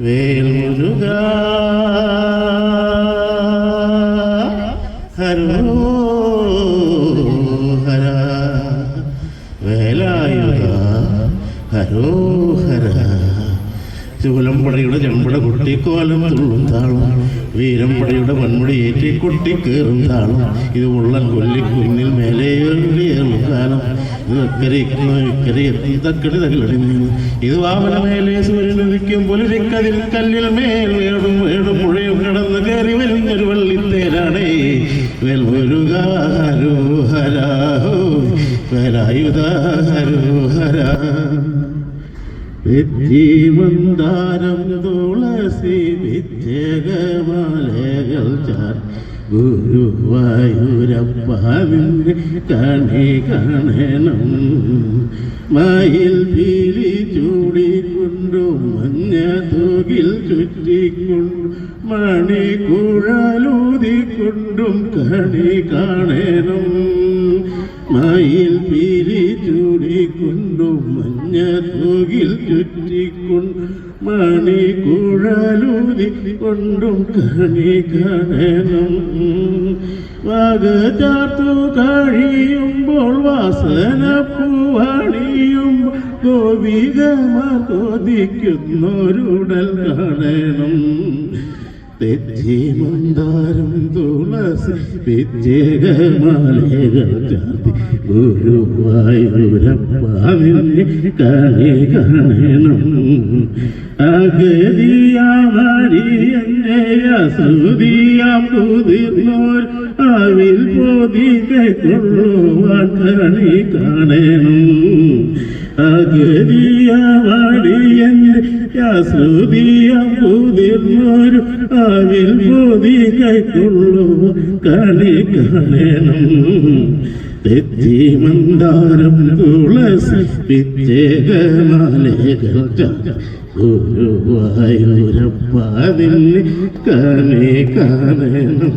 വേൽമുരുക ഹരോഹര വേലായുധ ഹരോഹര ചുവലമ്പടയുടെ ചെമ്പട കുട്ടിക്കോലം തുള്ളും താളം വീരമ്പടയുടെ വൻമുടി ഏറ്റി കൊട്ടിക്കേറും താളം ഇത് ഉള്ളൻ കൊല്ലിക്കുന്നിൽ മേലേറും കാലം ഇത് ഇക്കരെ എത്തി തക്കടി തകിലടി നീങ്ങി ഇത് വാമന മേലെ സൂര്യൻ ഉദിക്കും പുലരിക്കതിൽ കല്ലിൽ മേൽ വേടും വേടും പുഴയും കടന്ന് കയറി വരുന്നൊരു വള്ളിത്തേരാണേ വേൽമുരുക ഹരോഹര വേലായുധ ഹരോഹര വിദ്യമന്ദാരം തുളസി വിദ്യകമാലകൾ ചാർ ഗുരുവായൂരപ്പാവിൻ്റെ കണി കാണണം മയിൽ പീലി ചൂടിക്കൊണ്ടും മഞ്ഞ തൂകിൽ ചുറ്റിക്കൊണ്ടും മണിക്കുഴലൂതിക്കൊണ്ടും കണി കാണണം മയിൽ പീലി ചൂടിക്കൊണ്ടും മഞ്ഞ തൂകിൽ ചുറ്റിക്കൊണ്ടും മണിക്കുഴലൂതിക്കൊണ്ടും കണി കാണണം വാഗചാർത്തു കഴിയുമ്പോൾ വാസന പൂവണിയുമ്പോൾ ഗോപികമാർ കൊതിക്കുന്നൊരുടൽ കാണണം തെച്ചി മന്ദാരം തുളസി വിദ്യകമാലകൾ ചാർത്തി ഗുരുവായൂരപ്പാവിനെ കണി കാണണം അഗതിയാമടിയന്നെ അസുതിയാം കുതിർന്നോർ അവിൽ പൊതികൊള്ളുവാൻ കണി കാണണം അഗതിയാമടിയന്നെ അസുതിയാം കുതിർന്നോർ അവിൽ പൊതികൊള്ളുവാൻ കണി കാണണം തെച്ചി മന്ദാരം തുളസി വിദ്യകമാലകൾ ഗുരുവായൂരപ്പാവിനെ കണി കാണണം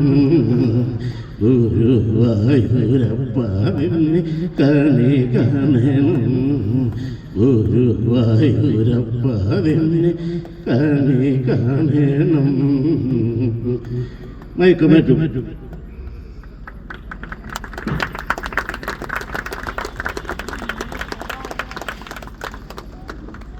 ഗുരുവായൂരപ്പാവിനെ കണി കാണണം ഗുരുവായൂരപ്പാവിനെ കണി കാണണം മയക്കും